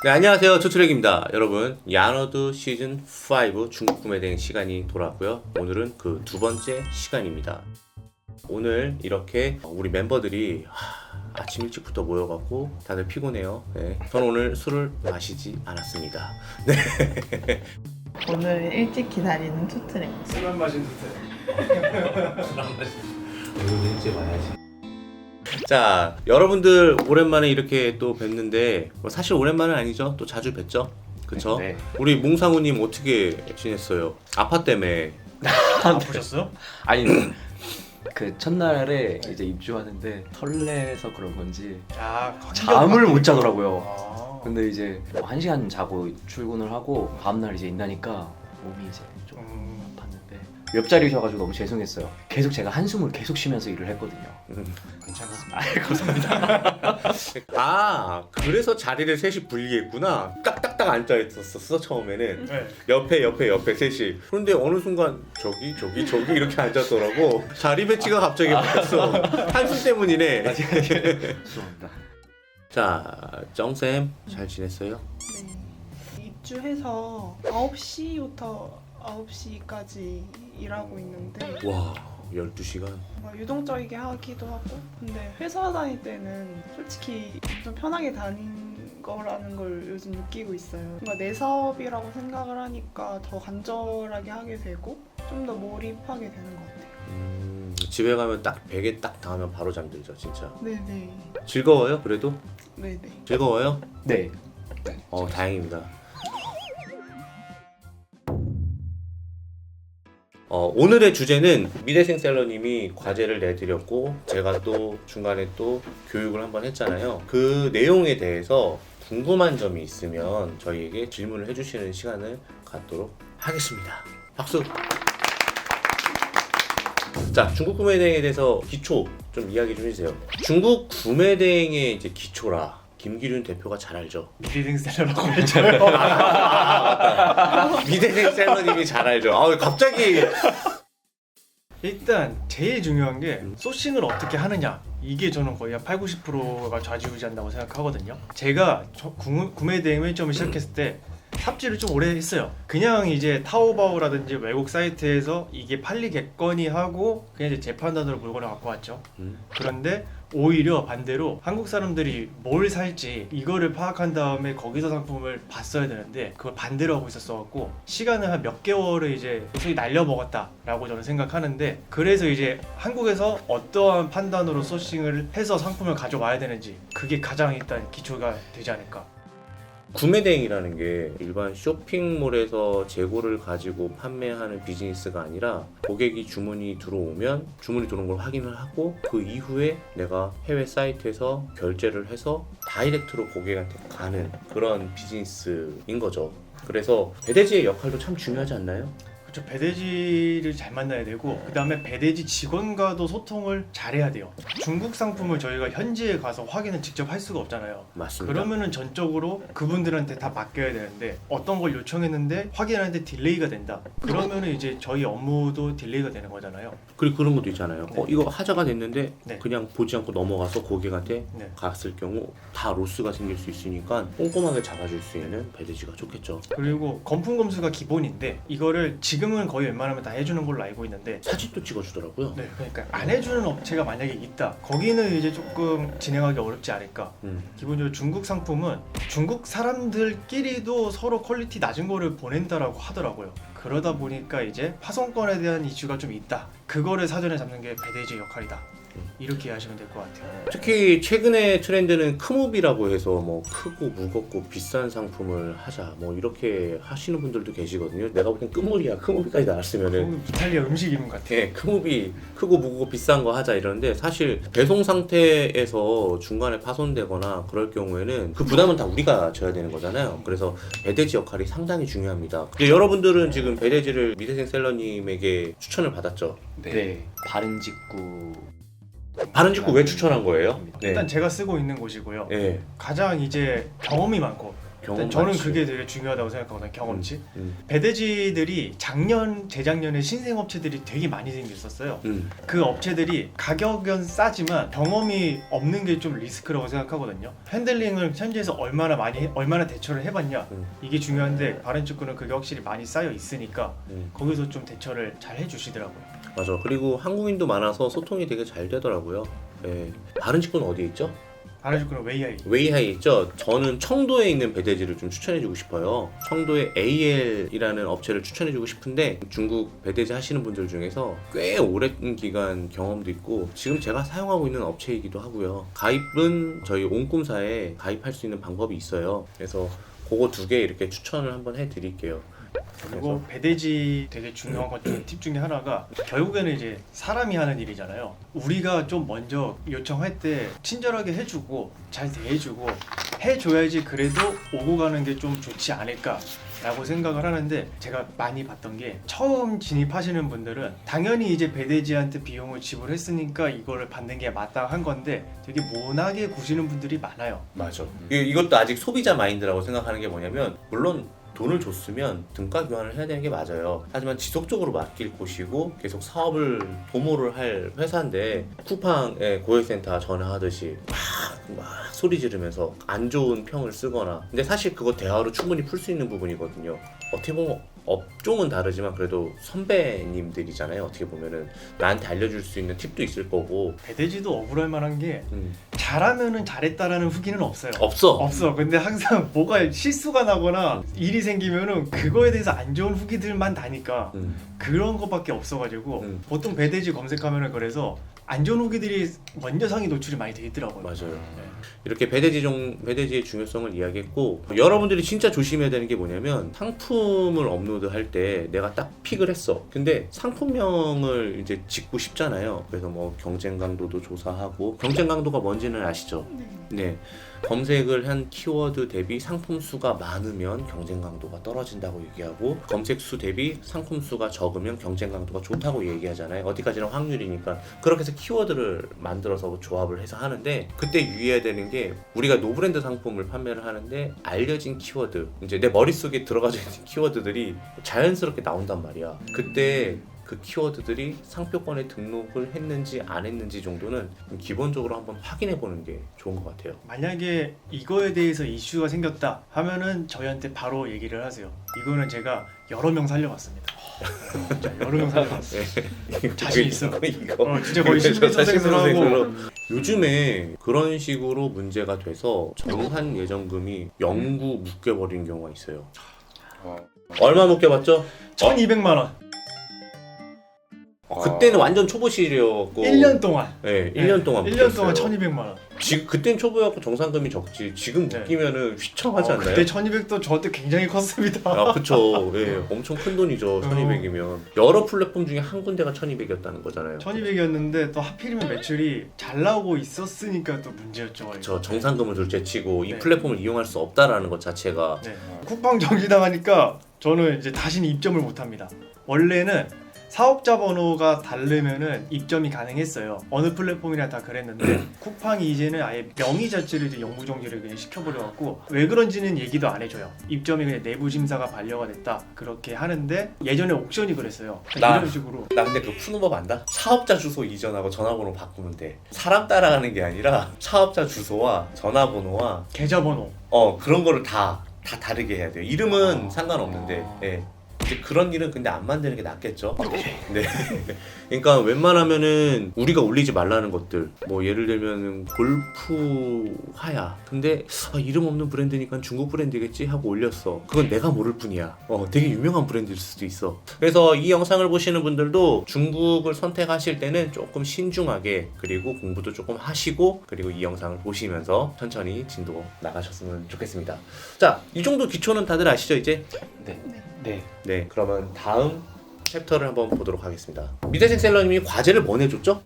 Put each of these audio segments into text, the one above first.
네, 안녕하세요. 초트랙입니다. 여러분, 야너드 시즌 5 중국 구매 대행 시간이 돌아왔고요. 오늘은 그 두 번째 시간입니다. 오늘 이렇게 우리 멤버들이 아침 일찍부터 모여갖고 다들 피곤해요. 네. 저는 오늘 술을 마시지 않았습니다. 네. 오늘 일찍 기다리는 투트랙. 술만 마신 듯해. 오늘 일찍 와야지. 자, 여러분들 오랜만에 이렇게 또 뵙는데 사실 오랜만은 아니죠. 또 자주 뵙죠. 그쵸? 네. 우리 몽상우님 어떻게 지냈어요? 아파 때문에. 아프셨어요? 아니 그 첫날에 이제 입주하는데 설레서 그런 건지 야, 잠을 못 자더라고요. 아. 근데 이제 뭐 1시간 자고 출근을 하고 다음날 이제 일나니까 몸이 이제 좀 아팠는데 옆자리셔가지고 너무 죄송했어요. 계속 제가 한숨을 계속 쉬면서 일을 했거든요. 괜찮았습니다. 아 감사합니다. 아, 그래서 자리를 셋이 분리했구나. 딱딱딱 앉아 있었어 처음에는. 네. 옆에 셋이. 그런데 어느 순간 저기 이렇게 앉았더라고. 자리 배치가 갑자기 바뀌었어. 한숨 때문이네. 죄송합니다. 자, 정쌤 잘 지냈어요? 네. 입주해서 9시부터 9시까지 일하고 있는데 와, 12시간. 뭔가 유동적이게 하기도 하고, 근데 회사 다닐 때는 솔직히 좀 편하게 다닌 거라는 걸 요즘 느끼고 있어요. 뭔가 내 사업이라고 생각을 하니까 더 간절하게 하게 되고 좀 더 몰입하게 되는 것 같아요. 집에 가면 딱 베개 딱 닿으면 바로 잠들죠, 진짜. 네네. 즐거워요, 그래도? 네네. 즐거워요? 네. 다행입니다. 오늘의 주제는 미대생 셀러님이 과제를 내드렸고 제가 또 중간에 또 교육을 한번 했잖아요. 그 내용에 대해서 궁금한 점이 있으면 저희에게 질문을 해주시는 시간을 갖도록 하겠습니다. 박수! 자, 중국 구매 대행에 대해서 기초 좀 이야기 좀 해주세요. 중국 구매 대행의 이제 기초라 김기륜 대표가 잘 알죠. 미리딩 셀러라고 했잖아요. 미대생 셀러님이 잘 알죠. 아, 갑자기. 일단 제일 중요한 게 소싱을 어떻게 하느냐. 이게 저는 거의 한 80~90%가 좌지우지한다고 생각하거든요. 제가 구매 대행 매점을 시작했을 때 삽질을 좀 오래 했어요. 그냥 이제 타오바오라든지 외국 사이트에서 이게 팔리겠거니 하고 그냥 이제 재판단으로 물건을 갖고 왔죠. 그런데 오히려 반대로 한국 사람들이 뭘 살지 이거를 파악한 다음에 거기서 상품을 봤어야 되는데 그걸 반대로 하고 있었어갖고 시간을 한 몇 개월을 이제 소위 날려먹었다라고 저는 생각하는데, 그래서 이제 한국에서 어떠한 판단으로 소싱을 해서 상품을 가져와야 되는지 그게 가장 일단 기초가 되지 않을까. 구매 대행이라는 게 일반 쇼핑몰에서 재고를 가지고 판매하는 비즈니스가 아니라 고객이 주문이 들어오면 주문이 들어온 걸 확인을 하고 그 이후에 내가 해외 사이트에서 결제를 해서 다이렉트로 고객한테 가는 그런 비즈니스인 거죠. 그래서 배대지의 역할도 참 중요하지 않나요? 그렇죠. 배대지를 잘 만나야 되고 그 다음에 배대지 직원과도 소통을 잘해야 돼요. 중국 상품을 저희가 현지에 가서 확인을 직접 할 수가 없잖아요. 맞습니다. 그러면은 전적으로 그분들한테 다 맡겨야 되는데 어떤 걸 요청했는데 확인하는데 딜레이가 된다. 그러면은 이제 저희 업무도 딜레이가 되는 거잖아요. 그리고 그런 것도 있잖아요. 네. 이거 하자가 됐는데 네. 그냥 보지 않고 넘어가서 고객한테 네. 갔을 경우 다 로스가 생길 수 있으니까 꼼꼼하게 잡아줄 수 있는 배대지가 좋겠죠. 그리고 건품 검수가 기본인데 이거를 지금은 거의 웬만하면 다 해주는 걸로 알고 있는데, 사진도 찍어주더라고요. 네, 그러니까 안 해주는 업체가 만약에 있다. 거기는 이제 조금 진행하기 어렵지 않을까. 기본적으로 중국 상품은 중국 사람들끼리도 서로 퀄리티 낮은 거를 보낸다라고 하더라고요. 그러다 보니까 이제 파손권에 대한 이슈가 좀 있다. 그거를 사전에 잡는 게 배대지 역할이다. 이렇게 이해하시면 될 것 같아요. 특히 최근에 트렌드는 크무비라고 해서 뭐 크고 무겁고 비싼 상품을 하자 뭐 이렇게 하시는 분들도 계시거든요. 내가 볼 땐 크무비야. 크무비까지 나왔으면은 이탈리아 음식 이름 같아. 네, 크무비 크고 무겁고 비싼 거 하자 이러는데 사실 배송 상태에서 중간에 파손되거나 그럴 경우에는 그 부담은 다 우리가 져야 되는 거잖아요. 그래서 배대지 역할이 상당히 중요합니다. 근데 여러분들은 지금 배대지를 미대생 셀러님에게 추천을 받았죠. 네. 바른 직구. 바른 직구 왜 추천한 거예요? 일단 제가 쓰고 있는 곳이고요. 네. 가장 이제 경험이 많고 경험 저는 많지. 그게 되게 중요하다고 생각하거든요. 경험치. 음. 배대지들이 작년, 재작년에 신생 업체들이 되게 많이 생겼었어요. 그 업체들이 가격은 싸지만 경험이 없는 게 좀 리스크라고 생각하거든요. 핸들링을 현지에서 얼마나 대처를 해봤냐 이게 중요한데 다른 축구는 그게 확실히 많이 쌓여 있으니까 거기서 좀 대처를 잘 해주시더라고요. 맞아. 그리고 한국인도 많아서 소통이 되게 잘 되더라고요. 예. 다른 직구는 어디에 있죠? 다른 축구는 웨이하이. 웨이하이 있죠? 저는 청도에 있는 배대지를 좀 추천해주고 싶어요. 청도에 AL이라는 업체를 추천해주고 싶은데 중국 배대지 하시는 분들 중에서 꽤 오랜 기간 경험도 있고 지금 제가 사용하고 있는 업체이기도 하고요. 가입은 저희 온꿈사에 가입할 수 있는 방법이 있어요. 그래서 그거 2개 이렇게 추천을 한번 해드릴게요. 그리고 배대지 되게 중요한 팁 중에 하나가 결국에는 이제 사람이 하는 일이잖아요. 우리가 좀 먼저 요청할 때 친절하게 해주고 잘 대해주고 해줘야지 그래도 오고 가는 게 좀 좋지 않을까 라고 생각을 하는데 제가 많이 봤던 게 처음 진입하시는 분들은 당연히 이제 배대지한테 비용을 지불했으니까 이거를 받는 게 마땅한 건데 되게 모나게 구시는 분들이 많아요. 맞아. 이것도 아직 소비자 마인드라고 생각하는 게 뭐냐면 물론 돈을 줬으면 등가 교환을 해야 되는 게 맞아요. 하지만 지속적으로 맡길 곳이고 계속 사업을 도모를 할 회사인데 쿠팡에 고객센터 전화하듯이 막 소리 지르면서 안 좋은 평을 쓰거나 근데 사실 그거 대화로 충분히 풀 수 있는 부분이거든요. 어떻게 보면 업종은 다르지만 그래도 선배님들이잖아요. 어떻게 보면은 나한테 알려줄 수 있는 팁도 있을 거고 배대지도 억울할 만한 게 잘하면은 잘했다라는 후기는 없어요. 없어. 근데 항상 뭐가 실수가 나거나 일이 생기면은 그거에 대해서 안 좋은 후기들만 다니까 그런 것밖에 없어가지고 보통 배대지 검색하면은 그래서 안 좋은 후기들이 먼저 상위 노출이 많이 돼 있더라고요. 맞아요. 이렇게 배대지의 중요성을 이야기했고 여러분들이 진짜 조심해야 되는 게 뭐냐면 상품을 업로드할 때 내가 딱 픽을 했어. 근데 상품명을 이제 짓고 싶잖아요. 그래서 뭐 경쟁 강도도 조사하고 경쟁 강도가 뭔지는 아시죠? 네. 검색을 한 키워드 대비 상품 수가 많으면 경쟁 강도가 떨어진다고 얘기하고 검색 수 대비 상품 수가 적으면 경쟁 강도가 좋다고 얘기하잖아요. 어디까지나 확률이니까 그렇게 해서 키워드를 만들어서 조합을 해서 하는데 그때 유의해야 되는 게 우리가 노브랜드 상품을 판매를 하는데 알려진 키워드 이제 내 머릿속에 들어가져 있는 키워드들이 자연스럽게 나온단 말이야. 그때 그 키워드들이 상표권에 등록을 했는지 안 했는지 정도는 기본적으로 한번 확인해 보는 게 좋은 것 같아요. 만약에 이거에 대해서 이슈가 생겼다 하면은 저희한테 바로 얘기를 하세요. 이거는 제가 여러 명 살려봤습니다. 진짜 여러 명 살려봤어요. 자신 있어. 이거 진짜 거의 심리선생으로 하고 요즘에 그런 식으로 문제가 돼서 정산 예정금이 영구 묶여버린 경우가 있어요. 얼마 묶여봤죠? 1,200만 원. 그때는 완전 초보 시절이었고 1년 동안. 네, 1년 동안 1년 동안 묶였어요. 1,200만 원. 지금 그땐 초보였고 정산금이 적지. 지금 네. 묶이면은 휘청하지 않나요? 그때 1,200도 저한테 굉장히 컸습니다. 아, 그쵸. 예, 엄청 큰 돈이죠. 1,200이면 여러 플랫폼 중에 한 군데가 1,200이었다는 거잖아요. 1,200이었는데 또 하필이면 매출이 잘 나오고 있었으니까 또 문제였죠. 저 정산금을 둘째치고 이 네. 플랫폼을 이용할 수 없다라는 것 자체가 네. 쿠팡 정지당하니까 저는 이제 다시는 입점을 못합니다. 원래는 사업자 번호가 다르면은 입점이 가능했어요. 어느 플랫폼이나 다 그랬는데 쿠팡이 이제는 아예 명의 자체를 이제 영구 정지를 그냥 시켜버려갖고 왜 그런지는 얘기도 안 해줘요. 입점이 그냥 내부 심사가 반려가 됐다 그렇게 하는데 예전에 옥션이 그랬어요. 이런 식으로. 나 근데 그 푸는 법 안다? 사업자 주소 이전하고 전화번호 바꾸면 돼. 사람 따라가는 게 아니라 사업자 주소와 전화번호와 계좌번호. 그런 거를 다 다르게 해야 돼요. 이름은 상관없는데 예. 이제 그런 일은 근데 안 만드는 게 낫겠죠. 네. 그러니까 웬만하면은 우리가 올리지 말라는 것들 뭐 예를 들면은 골프화야. 근데 이름 없는 브랜드니까 중국 브랜드겠지 하고 올렸어. 그건 내가 모를 뿐이야. 되게 유명한 브랜드일 수도 있어. 그래서 이 영상을 보시는 분들도 중국을 선택하실 때는 조금 신중하게 그리고 공부도 조금 하시고 그리고 이 영상을 보시면서 천천히 진도 나가셨으면 좋겠습니다. 자, 이 정도 기초는 다들 아시죠 이제? 네, 그러면 다음 챕터를 한번 보도록 하겠습니다. 미대생 셀러님이 과제를 뭐 내줬죠?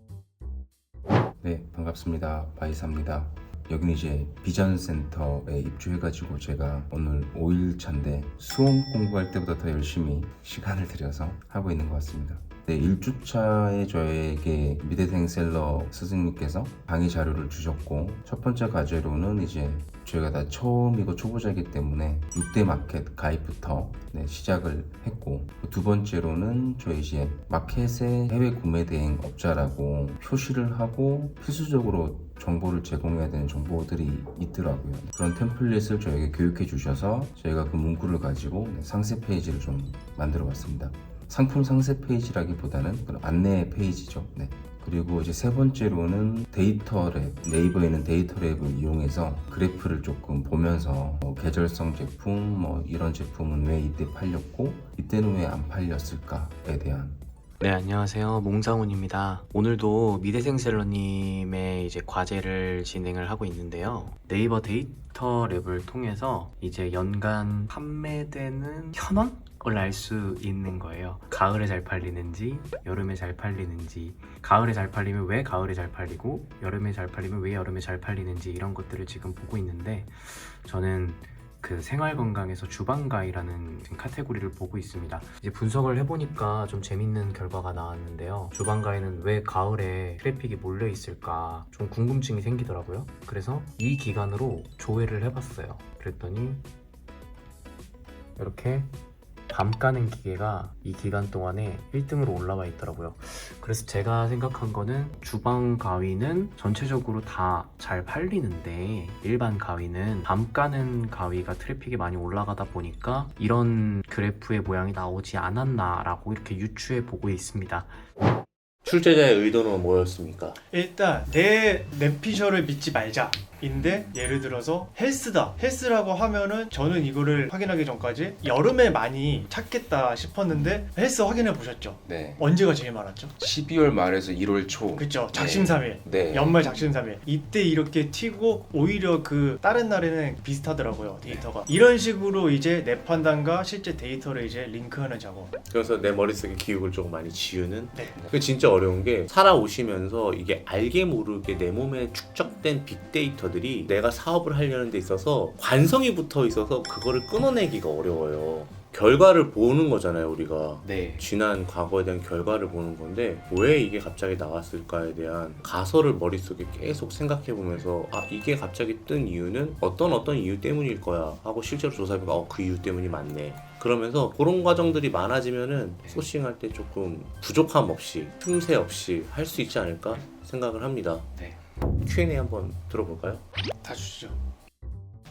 네, 반갑습니다. 바이사입니다. 여기는 이제 비전센터에 입주해가지고 제가 오늘 5일 차인데 수험 공부할 때보다 더 열심히 시간을 들여서 하고 있는 것 같습니다. 네, 1주차에 저에게 미대생 셀러 스승님께서 강의 자료를 주셨고, 첫 번째 과제로는 이제 저희가 다 처음이고 초보자이기 때문에 6대 마켓 가입부터 시작을 했고, 두 번째로는 저희 이제 마켓의 해외 구매 대행 업자라고 표시를 하고 필수적으로 정보를 제공해야 되는 정보들이 있더라고요. 그런 템플릿을 저에게 교육해 주셔서 저희가 그 문구를 가지고 상세 페이지를 좀 만들어 봤습니다. 상품 상세 페이지라기보다는 그런 안내 페이지죠. 네. 그리고 이제 세 번째로는 데이터 랩, 네이버에 있는 데이터 랩을 이용해서 그래프를 조금 보면서 계절성 제품, 이런 제품은 왜 이때 팔렸고 이때는 왜 안 팔렸을까에 대한. 네, 안녕하세요. 몽상훈입니다. 오늘도 미대생 셀러님의 이제 과제를 진행을 하고 있는데요. 네이버 데이터 랩을 통해서 이제 연간 판매되는 현황을 알 수 있는 거예요. 가을에 잘 팔리는지, 여름에 잘 팔리는지, 가을에 잘 팔리면 왜 가을에 잘 팔리고, 여름에 잘 팔리면 왜 여름에 잘 팔리는지 이런 것들을 지금 보고 있는데, 저는 그 생활건강에서 주방가위라는 카테고리를 보고 있습니다. 이제 분석을 해보니까 좀 재밌는 결과가 나왔는데요. 주방가위는 왜 가을에 트래픽이 몰려 있을까 좀 궁금증이 생기더라고요. 그래서 이 기간으로 조회를 해봤어요. 그랬더니 이렇게 밤 까는 기계가 이 기간 동안에 1등으로 올라와 있더라고요. 그래서 제가 생각한 거는 주방 가위는 전체적으로 다 잘 팔리는데 일반 가위는 밤 까는 가위가 트래픽이 많이 올라가다 보니까 이런 그래프의 모양이 나오지 않았나라고 이렇게 유추해 보고 있습니다. 출제자의 의도는 뭐였습니까? 일단 내 뇌피셜을 믿지 말자 인데, 예를 들어서 헬스다, 헬스라고 하면은 저는 이거를 확인하기 전까지 여름에 많이 찾겠다 싶었는데 헬스 확인해 보셨죠? 네. 언제가 제일 많았죠? 12월 말에서 1월 초. 그쵸, 작심삼일. 네. 연말 작심삼일 이때 이렇게 튀고, 오히려 그 다른 날에는 비슷하더라고요, 데이터가. 이런 식으로 이제 내 판단과 실제 데이터를 이제 링크하는 작업. 그래서 내 머릿속에 기억을 조금 많이 지우는. 네. 그게 진짜 어려운 게, 살아오시면서 이게 알게 모르게 내 몸에 축적된 빅데이터들이 내가 사업을 하려는 데 있어서 관성이 붙어 있어서 그거를 끊어내기가 어려워요. 결과를 보는 거잖아요, 우리가. 네. 지난 과거에 대한 결과를 보는 건데 왜 이게 갑자기 나왔을까에 대한 가설을 머릿속에 계속 생각해 보면서, 아, 이게 갑자기 뜬 이유는 어떤 이유 때문일 거야 하고 실제로 조사해보니까 그 이유 때문이 맞네. 그러면서 그런 과정들이 많아지면은 소싱할 때 조금 부족함 없이, 틈새 없이 할 수 있지 않을까 생각을 합니다. 네. Q&A 한번 들어볼까요? 다 주시죠.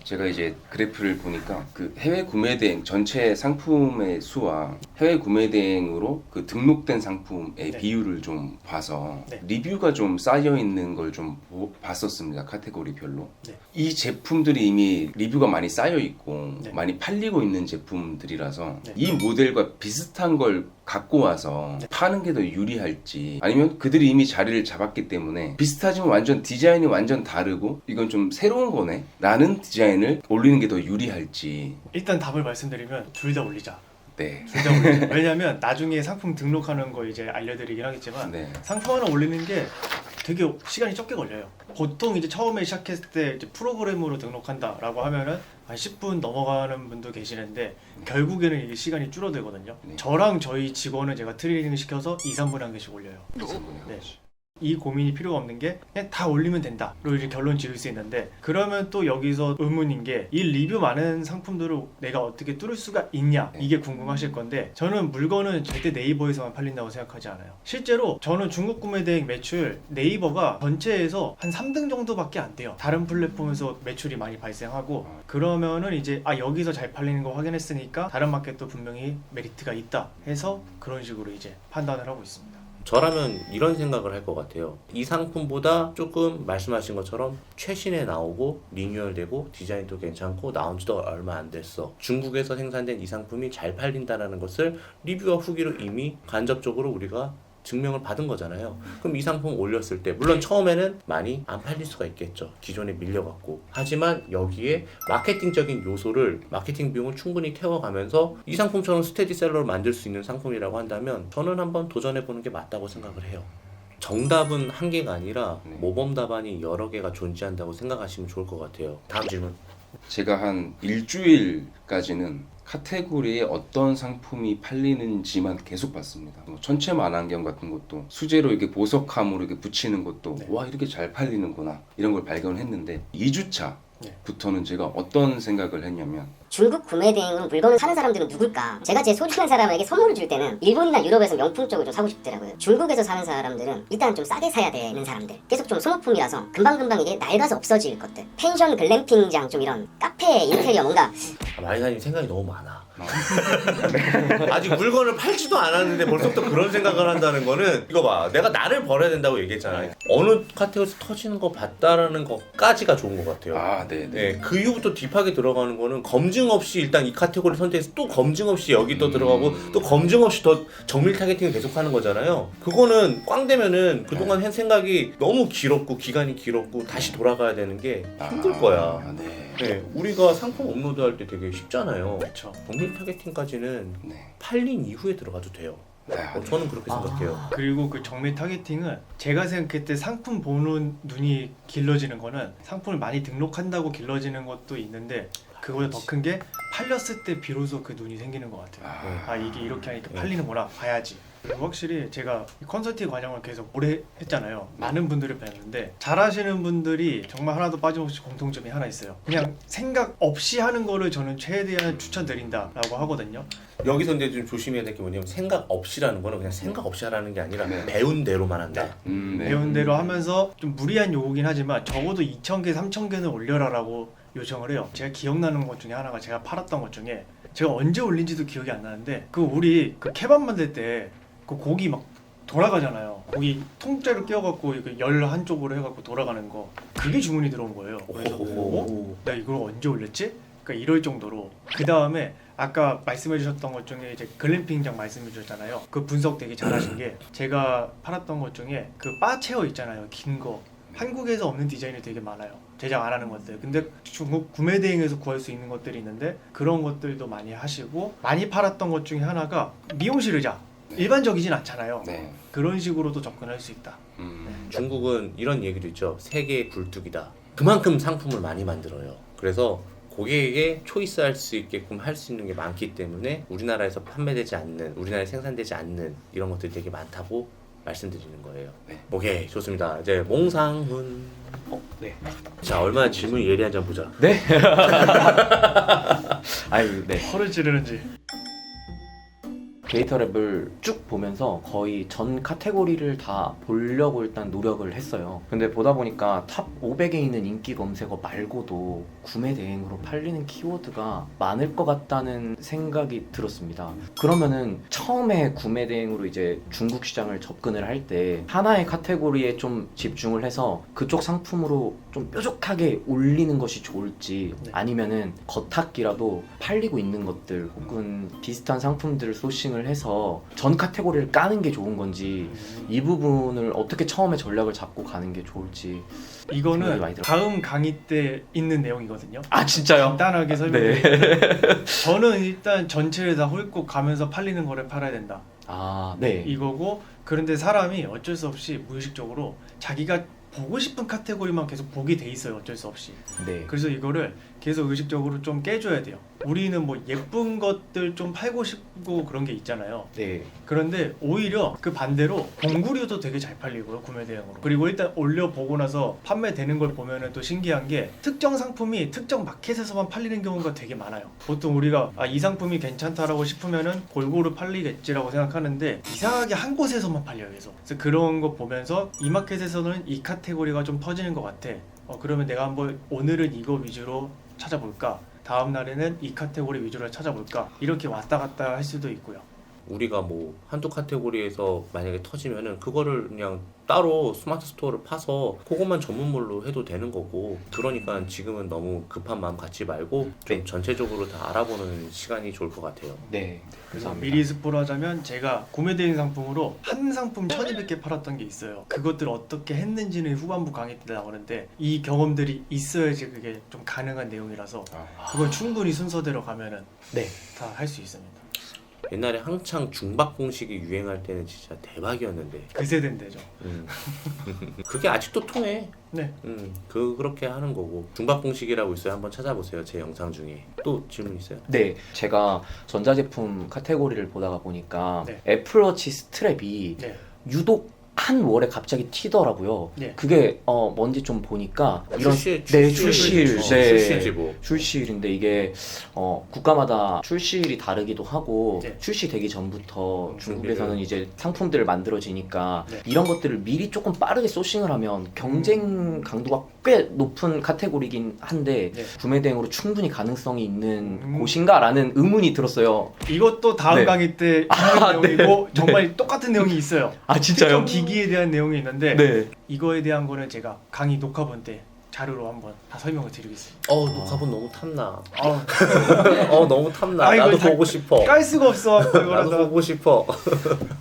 제가 이제 그래프를 보니까 그 해외 구매 대행 전체 상품의 수와 해외 구매 대행으로 그 등록된 상품의 네. 비율을 좀 봐서 네. 리뷰가 좀 쌓여 있는 걸 좀 봤었습니다. 카테고리별로. 네. 이 제품들이 이미 리뷰가 많이 쌓여 있고 네. 많이 팔리고 있는 제품들이라서 네. 이 모델과 비슷한 걸 갖고 와서 네. 파는 게 더 유리할지, 아니면 그들이 이미 자리를 잡았기 때문에 비슷하지만 완전 디자인이 완전 다르고 이건 좀 새로운 거네 라는 디자인을 올리는 게 더 유리할지. 일단 답을 말씀드리면 둘 다 올리자. 네. 둘 다 올리자. 왜냐면 나중에 상품 등록하는 거 이제 알려드리긴 하겠지만, 네. 상품 하나 올리는 게 되게 시간이 적게 걸려요. 보통 이제 처음에 시작했을 때 이제 프로그램으로 등록한다라고 하면은 한 10분 넘어가는 분도 계시는데, 결국에는 이게 시간이 줄어들거든요. 네. 저랑 저희 직원은 제가 트레이닝 시켜서 2, 3분에 한 개씩 올려요. 네. 이 고민이 필요가 없는 게 그냥 다 올리면 된다로 이렇게 결론 지을 수 있는데, 그러면 또 여기서 의문인 게, 이 리뷰 많은 상품들을 내가 어떻게 뚫을 수가 있냐, 이게 궁금하실 건데, 저는 물건은 절대 네이버에서만 팔린다고 생각하지 않아요. 실제로 저는 중국 구매 대행 매출 네이버가 전체에서 한 3등 정도밖에 안 돼요. 다른 플랫폼에서 매출이 많이 발생하고, 그러면은 이제 여기서 잘 팔리는 거 확인했으니까 다른 마켓도 분명히 메리트가 있다 해서 그런 식으로 이제 판단을 하고 있습니다. 저라면 이런 생각을 할 것 같아요. 이 상품보다 조금 말씀하신 것처럼 최신에 나오고 리뉴얼되고 디자인도 괜찮고 나온 지도 얼마 안 됐어. 중국에서 생산된 이 상품이 잘 팔린다는 것을 리뷰와 후기로 이미 간접적으로 우리가 증명을 받은 거잖아요. 그럼 이 상품 올렸을 때 물론 처음에는 많이 안 팔릴 수가 있겠죠. 기존에 밀려갖고. 하지만 여기에 마케팅적인 요소를, 마케팅 비용을 충분히 태워가면서 이 상품처럼 스테디셀러를 만들 수 있는 상품이라고 한다면 저는 한번 도전해보는 게 맞다고 생각을 해요. 정답은 한 개가 아니라 모범 답안이 여러 개가 존재한다고 생각하시면 좋을 것 같아요. 다음 질문. 제가 한 일주일까지는 카테고리에 어떤 상품이 팔리는지만 계속 봤습니다. 뭐 천체 만안경 같은 것도 수제로 이렇게 보석함으로 이렇게 붙이는 것도 네. 와 이렇게 잘 팔리는구나 이런 걸 발견했는데 2주차 네. 부터는 제가 어떤 생각을 했냐면 중국 구매 대행으로 물건을 사는 사람들은 누굴까? 제가 제 소중한 사람에게 선물을 줄 때는 일본이나 유럽에서 명품 쪽을 좀 사고 싶더라고요. 중국에서 사는 사람들은 일단 좀 싸게 사야 되는 사람들. 계속 좀 소모품이라서 금방금방 이게 낡아서 없어질 것들. 펜션 글램핑장 좀 이런 카페 인테리어 뭔가 마이사님 생각이 너무 많아. 아직 물건을 팔지도 않았는데 벌써부터 그런 생각을 한다는 거는 이거 봐, 내가 나를 버려야 된다고 얘기했잖아. 어느 카테고리에서 터지는 거 봤다라는 것까지가 좋은 것 같아요. 아 네네 네, 그 이후부터 딥하게 들어가는 거는 검증 없이 일단 이 카테고리 선택해서 또 검증 없이 여기 또 들어가고 또 검증 없이 더 정밀 타겟팅을 계속하는 거잖아요. 그거는 꽝 되면은 그동안 한 생각이 너무 길었고 기간이 길었고 다시 돌아가야 되는 게 힘들 거야. 네. 네, 우리가 상품 업로드할 때 되게 쉽잖아요. 그렇죠. 정밀 타겟팅까지는 네. 팔린 이후에 들어가도 돼요. 아, 저는 그렇게 생각해요. 그리고 그 정밀 타겟팅은 제가 생각할 때 상품 보는 눈이 길러지는 거는 상품을 많이 등록한다고 길러지는 것도 있는데 그거보다 더 큰 게 팔렸을 때 비로소 그 눈이 생기는 것 같아요. 아 이게 이렇게 하니까 팔리는구나 봐야지. 그리고 확실히 제가 이 컨설팅 과정을 계속 오래 했잖아요. 많은 분들을 뵀는데 잘하시는 분들이 정말 하나도 빠짐없이 공통점이 하나 있어요. 그냥 생각 없이 하는 거를 저는 최대한 추천드린다라고 하거든요. 여기서 이제 좀 조심해야 될 게 뭐냐면 생각 없이라는 거는 그냥 생각 없이 하라는 게 아니라 배운 대로만 한다. 네. 배운 대로 하면서 좀 무리한 요구긴 하지만 적어도 2,000개, 3,000개는 올려라라고 요청을 해요. 제가 기억나는 것 중에 하나가 제가 팔았던 것 중에 제가 언제 올린지도 기억이 안 나는데 그 우리 그 케밥 만들 때 그 고기 막 돌아가잖아요. 고기 통째로 끼워갖고 열 한쪽으로 해갖고 돌아가는 거 그게 주문이 들어온 거예요. 그래서 나 이걸 언제 올렸지? 그러니까 이럴 정도로. 그 다음에 아까 말씀해주셨던 것 중에 이제 글램핑장 말씀해주셨잖아요. 그 분석 되게 잘하신 게 제가 팔았던 것 중에 그 바 체어 있잖아요. 긴 거. 한국에서 없는 디자인이 되게 많아요. 제작 안 하는 것들. 근데 중국 구매 대행에서 구할 수 있는 것들이 있는데 그런 것들도 많이 하시고 많이 팔았던 것 중에 하나가 미용실 의자. 일반적이진 않잖아요. 네. 그런 식으로도 접근할 수 있다. 중국은 이런 얘기도 있죠. 세계의 굴뚝이다. 그만큼 상품을 많이 만들어요. 그래서 고객에게 초이스할 수 있게끔 할 수 있는 게 많기 때문에 우리나라에서 판매되지 않는, 우리나라에 생산되지 않는 이런 것들이 되게 많다고 말씀드리는 거예요. 네. 오케이, 좋습니다. 이제 몽상훈. 네. 자, 얼마나 질문이 예리한지 한번 보자. 네. 아유, 네. 허를 찌르는지. 데이터 랩을 쭉 보면서 거의 전 카테고리를 다 보려고 일단 노력을 했어요. 근데 보다 보니까 탑 500에 있는 인기 검색어 말고도 구매 대행으로 팔리는 키워드가 많을 것 같다는 생각이 들었습니다. 그러면은 처음에 구매 대행으로 이제 중국 시장을 접근을 할 때 하나의 카테고리에 좀 집중을 해서 그쪽 상품으로 좀 뾰족하게 올리는 것이 좋을지 네. 아니면은 겉핥기라도 팔리고 있는 것들 혹은 비슷한 상품들을 소싱을 해서 전 카테고리를 까는 게 좋은 건지 이 부분을 어떻게 처음에 전략을 잡고 가는 게 좋을지 생각이 이거는 많이 들어요. 다음 강의 때 있는 내용이거든요. 아 진짜요? 간단하게 설명드릴게요. 저는 일단 전체를 다 훑고 가면서 팔리는 거를 팔아야 된다. 아 네. 이거고 그런데 사람이 어쩔 수 없이 무의식적으로 자기가 보고 싶은 카테고리만 계속 보게 돼 있어요. 어쩔 수 없이. 네. 그래서 이거를 계속 의식적으로 좀 깨줘야 돼요. 우리는 뭐 예쁜 것들 좀 팔고 싶고 그런 게 있잖아요. 네. 그런데 오히려 그 반대로 공구류도 되게 잘 팔리고요. 구매 대행으로. 그리고 일단 올려보고 나서 판매되는 걸 보면은 또 신기한 게 특정 상품이 특정 마켓에서만 팔리는 경우가 되게 많아요. 보통 우리가 이 상품이 괜찮다라고 싶으면은 골고루 팔리겠지라고 생각하는데 이상하게 한 곳에서만 팔려요. 그래서 그런 거 보면서 이 마켓에서는 이 카테고리가 좀 터지는 것 같아. 그러면 내가 한번 오늘은 이거 위주로 찾아볼까? 다음 날에는 이 카테고리 위주로 찾아볼까? 이렇게 왔다 갔다 할 수도 있고요. 우리가 뭐 한두 카테고리에서 만약에 터지면은 그거를 그냥 따로 스마트 스토어를 파서 그것만 전문물로 해도 되는 거고, 그러니까 지금은 너무 급한 마음 갖지 말고 좀 네. 전체적으로 다 알아보는 시간이 좋을 것 같아요. 네. 그래서 감사합니다. 미리 스포를 하자면 제가 구매 대행 상품으로 한 상품 1200개 팔았던 게 있어요. 그것들 어떻게 했는지는 후반부 강의 때 나오는데 이 경험들이 있어야지 그게 좀 가능한 내용이라서 그건 충분히 순서대로 가면은 네. 다 할 수 있습니다. 옛날에 한창 중박 공식이 유행할 때는 진짜 대박이었는데 그 세대인데죠. 그게 아직도 통해. 네. 그렇게 하는 거고. 중박 공식이라고 있어요. 한번 찾아보세요. 제 영상 중에. 또 질문 있어요? 네, 제가 전자제품 카테고리를 보다가 보니까 네. 애플워치 스트랩이 네. 유독 한 월에 갑자기 튀더라고요. 네. 그게 뭔지 좀 보니까 이런 출시일, 네, 출시일, 네. 출시일지 뭐. 출시일인데 이게 국가마다 출시일이 다르기도 하고 네. 출시되기 전부터 중국에서는 준비를. 이제 상품들을 만들어지니까 네. 이런 것들을 미리 조금 빠르게 소싱을 하면 경쟁 강도가 꽤 높은 카테고리긴 한데 네. 구매 대행으로 충분히 가능성이 있는 곳인가라는 의문이 들었어요. 이것도 다음 네. 강의 때 아, 하는 내용이고 네. 정말 똑같은 내용이 있어요. 아 진짜요? 특정 기기에 대한 내용이 있는데 네. 이거에 대한 거는 제가 강의 녹화본 때 자료로 한번 다 설명을 드리겠습니다. 녹화본 너무 탐나. 아, 너무 탐나. 아, 이거 나도 다- 보고 싶어. 깔 수가 없어. 나도 이거라서. 보고 싶어.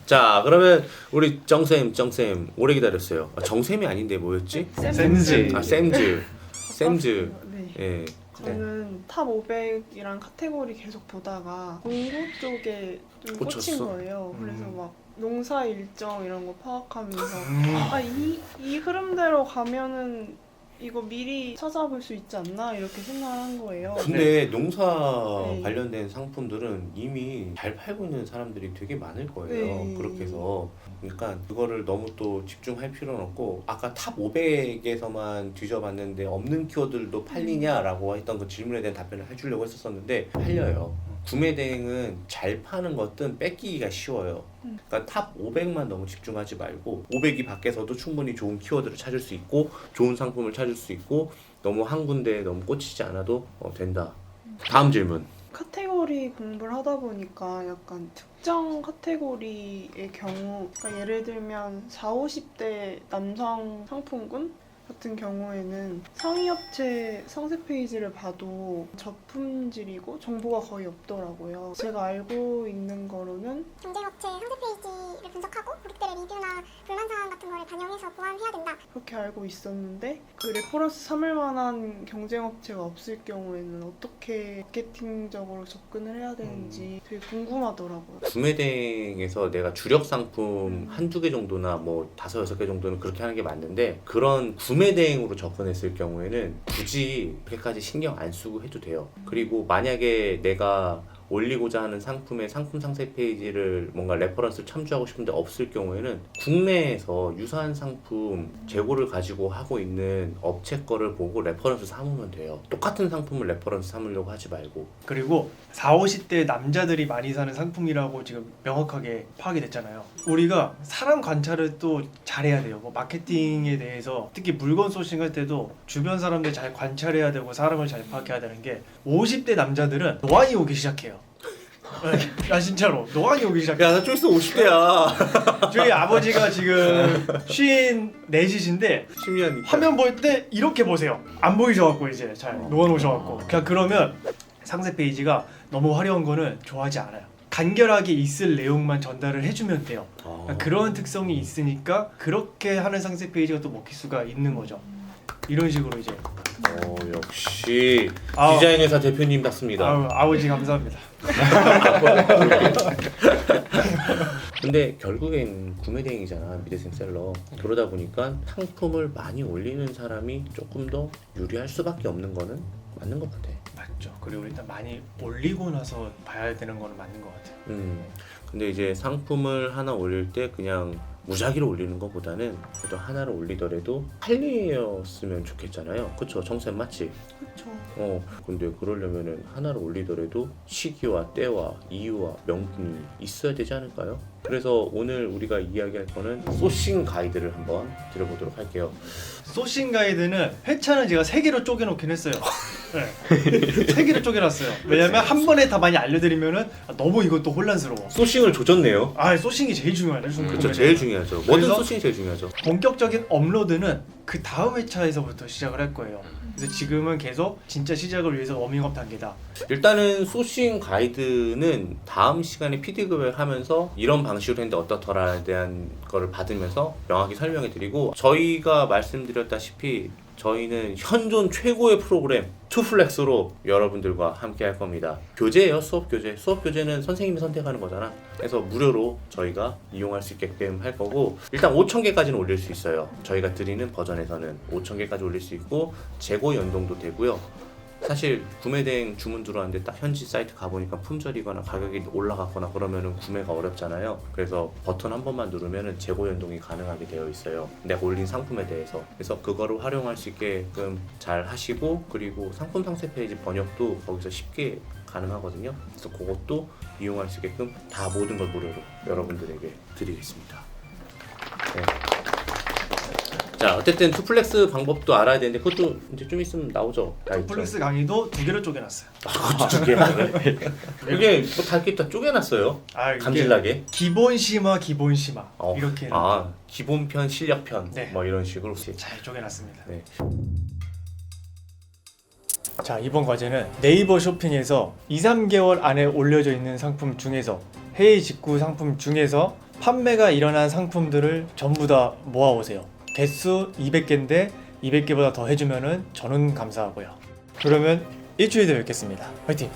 자, 그러면 우리 정쌤 오래 기다렸어요. 정쌤이 아닌데 뭐였지? 샘즈. 샘즈. 네. 예. 저는 탑 500이란 카테고리 계속 보다가 공구 쪽에 좀 꽂힌 꽂혔어? 거예요. 그래서 막 농사 일정 이런 거 파악하면서 음. 이 흐름대로 가면은 이거 미리 찾아볼 수 있지 않나 이렇게 생각을 한 거예요. 근데 농사 네. 관련된 상품들은 이미 잘 팔고 있는 사람들이 되게 많을 거예요. 네. 그렇게 해서 그러니까 그거를 너무 또 집중할 필요는 없고 아까 탑 500에서만 뒤져봤는데 없는 키워드들도 팔리냐라고 했던 그 질문에 대한 답변을 해주려고 했었는데 팔려요. 구매 대행은 잘 파는 것든 뺏기기가 쉬워요. 그러니까 탑 500만 너무 집중하지 말고 500이 밖에서도 충분히 좋은 키워드를 찾을 수 있고 좋은 상품을 찾을 수 있고 너무 한 군데에 너무 꽂히지 않아도 된다. 다음 질문. 카테고리 공부를 하다 보니까 약간 특정 카테고리의 경우 그러니까 예를 들면 40, 50대 남성 상품군 같은 경우에는 상위 업체 상세 페이지를 봐도 저품질이고 정보가 거의 없더라고요. 제가 알고 있는 거로는 경쟁업체 상세 페이지를 분석하고 고객들의 리뷰나 불만 사항 같은 거를 반영해서 보완해야 된다. 그렇게 알고 있었는데 그 레퍼런스 삼을 만한 경쟁업체가 없을 경우에는 어떻게 마케팅적으로 접근을 해야 되는지 되게 궁금하더라고요. 구매 대행에서 내가 주력 상품 한두 개 정도나 뭐 5, 6개 정도는 그렇게 하는 게 맞는데 그런 구매 대행으로 접근했을 경우에는 굳이 그렇게까지 신경 안 쓰고 해도 돼요. 그리고 만약에 내가 올리고자 하는 상품의 상품 상세 페이지를 뭔가 레퍼런스를 참조하고 싶은데 없을 경우에는 국내에서 유사한 상품 재고를 가지고 하고 있는 업체 거를 보고 레퍼런스 삼으면 돼요. 똑같은 상품을 레퍼런스 삼으려고 하지 말고. 그리고 40, 50대 남자들이 많이 사는 상품이라고 지금 명확하게 파악이 됐잖아요. 우리가 사람 관찰을 또 잘해야 돼요. 뭐 마케팅에 대해서 특히 물건 소싱할 때도 주변 사람들 잘 관찰해야 되고 사람을 잘 파악해야 되는 게 50대 남자들은 노안이 오기 시작해요. 야 진짜로 노안이 오기 시작해. 야, 나 좀 있으면 50대야. 저희 아버지가 지금 54이신데 10년 화면 볼 때 이렇게 보세요. 안 보이셔갖고 이제 잘 노안 오셔갖고 그냥 그러면 상세 페이지가 너무 화려한 거는 좋아하지 않아요. 간결하게 있을 내용만 전달을 해주면 돼요. 그러니까 그런 특성이 있으니까 그렇게 하는 상세 페이지가 또 먹힐 수가 있는 거죠. 이런 식으로 이제 역시 아우. 디자인 회사 대표님답습니다. 아버지 감사합니다. 근데 결국엔 구매 대행이잖아, 미대생 셀러. 그러다 보니까 상품을 많이 올리는 사람이 조금 더 유리할 수밖에 없는 거는 맞는 것 같아. 맞죠. 그리고 일단 많이 올리고 나서 봐야 되는 거는 맞는 것 같아요. 근데 이제 상품을 하나 올릴 때 그냥 무작위로 올리는 것보다는 그래도 하나를 올리더라도 할리였으면 좋겠잖아요. 그쵸? 정쌤 맞지? 그렇죠. 근데 그러려면은 하나를 올리더라도 시기와 때와 이유와 명분이 있어야 되지 않을까요? 그래서 오늘 우리가 이야기할 거는 소싱 가이드를 한번 드려보도록 할게요. 소싱 가이드는 회차는 제가 3개로 쪼개놓긴 했어요. 네. 3개로 쪼개놨어요. 왜냐면 한 번에 다 많이 알려드리면은 너무 이것도 혼란스러워. 소싱을 조졌네요. 소싱이 제일 중요하네. 그렇죠. 제일 중요하죠. 뭐든 그래서 소싱이 제일 중요하죠. 본격적인 업로드는 그 다음 회차에서부터 시작을 할 거예요. 그래서 지금은 계속 진짜 시작을 위해서 워밍업 단계다. 일단은 소싱 가이드는 다음 시간에 피드백을 하면서 이런 방식으로 했는데 어떻더라에 대한 거를 받으면서 명확히 설명해 드리고 저희가 말씀드렸다시피 저희는 현존 최고의 프로그램 투플렉스로 여러분들과 함께 할 겁니다. 교재예요. 수업 교재. 수업 교재는 선생님이 선택하는 거잖아. 그래서 무료로 저희가 이용할 수 있게끔 할 거고, 일단 5,000개까지는 올릴 수 있어요. 저희가 드리는 버전에서는 5,000개까지 올릴 수 있고 재고 연동도 되고요. 사실 구매 대행 주문 들어왔는데 딱 현지 사이트 가보니까 품절이거나 가격이 올라갔거나 그러면은 구매가 어렵잖아요. 그래서 버튼 한 번만 누르면은 재고 연동이 가능하게 되어 있어요. 내가 올린 상품에 대해서. 그래서 그거를 활용할 수 있게끔 잘 하시고, 그리고 상품 상세 페이지 번역도 거기서 쉽게 가능하거든요. 그래서 그것도 이용할 수 있게끔 다 모든 걸 무료로 여러분들에게 드리겠습니다. 네. 자, 어쨌든 투플렉스 방법도 알아야 되는데 그것도 이제 좀 있으면 나오죠. 다 있죠. 플렉스 강의도 2개로 쪼개놨어요. 그것도 두 개. 이게 뭐다 이렇게 다 쪼개놨어요. 아, 이게 감질나게. 기본 심화, 기본 심화 이렇게 아, 기본편, 실력편 네. 뭐 이런 식으로. 잘 쪼개놨습니다. 네. 자, 이번 과제는 네이버 쇼핑에서 2, 3개월 안에 올려져 있는 상품 중에서 해외 직구 상품 중에서 판매가 일어난 상품들을 전부 다 모아오세요. 개수 200개인데 200개보다 더 해주면은 저는 감사하고요. 그러면 일주일 뒤에 뵙겠습니다. 화이팅!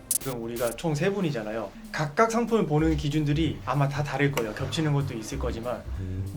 지금 우리가 총 3분이잖아요. 각각 상품을 보는 기준들이 아마 다 다를 거예요. 겹치는 것도 있을 거지만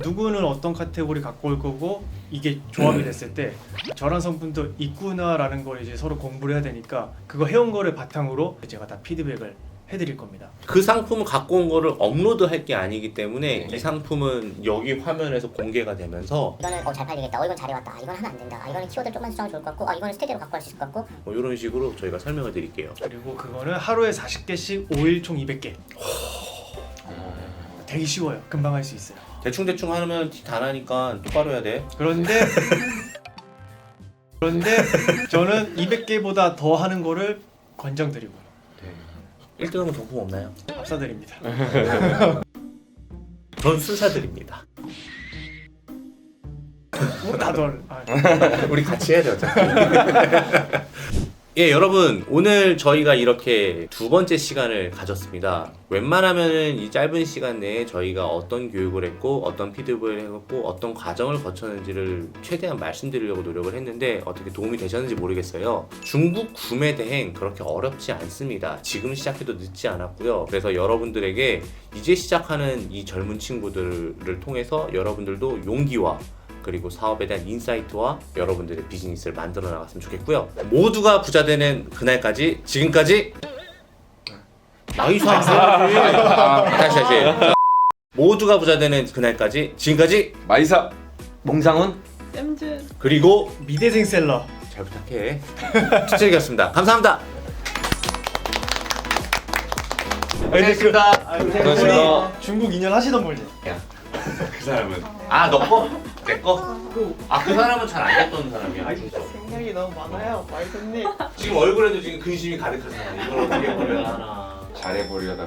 누구는 어떤 카테고리 갖고 올 거고, 이게 조합이 됐을 때 저런 상품도 있구나라는 걸 이제 서로 공부를 해야 되니까 그거 해온 거를 바탕으로 제가 다 피드백을 해드릴 겁니다. 그 상품을 갖고 온 거를 업로드할 게 아니기 때문에 네. 이 상품은 여기 화면에서 공개가 되면서 이거는 잘 팔리겠다. 이건 잘해왔다. 이건 하면 안 된다. 이거는 키워드 조금만 수정하면 좋을 것 같고, 이거는 스테디로 갖고 갈 수 있을 것 같고. 뭐 이런 식으로 저희가 설명을 드릴게요. 그리고 그거는 하루에 40개씩 5일 총 200개. 되게 쉬워요. 금방 할 수 있어요. 대충 하면 티 다 나니까 똑바로 해야 돼. 그런데 저는 200개보다 더 하는 거를 권장드리고 1등은 경품 없나요? 압사드립니다. 전 순사드립니다. 나도 우리 같이 해야 돼 어차피. 예, 여러분, 오늘 저희가 이렇게 두 번째 시간을 가졌습니다. 웬만하면은 이 짧은 시간 내에 저희가 어떤 교육을 했고, 어떤 피드백을 했고, 어떤 과정을 거쳤는지를 최대한 말씀드리려고 노력을 했는데 어떻게 도움이 되셨는지 모르겠어요. 중국 구매 대행 그렇게 어렵지 않습니다. 지금 시작해도 늦지 않았고요. 그래서 여러분들에게 이제 시작하는 이 젊은 친구들을 통해서 여러분들도 용기와 그리고 사업에 대한 인사이트와 여러분들의 비즈니스를 만들어 나갔으면 좋겠고요. 모두가 부자 되는 그날까지, 지금까지 나이스 다시. 모두가 부자 되는 그날까지, 지금까지 마이사 몽상훈 쌤즈 그리고 미대생 셀러. 잘 부탁해. 추천이었습니다. 감사합니다. 고생했습니다. 고생했습니다. 중국 2년 하시던 분이. 그 사람은 너 거? 내 거? 그 사람은 잘 안 됐던 사람이야. 생각이 너무 많아요, 말씀님. 지금 얼굴에도 지금 근심이 가득하잖아. 이걸 어떻게 보려나 하나. 잘해보려다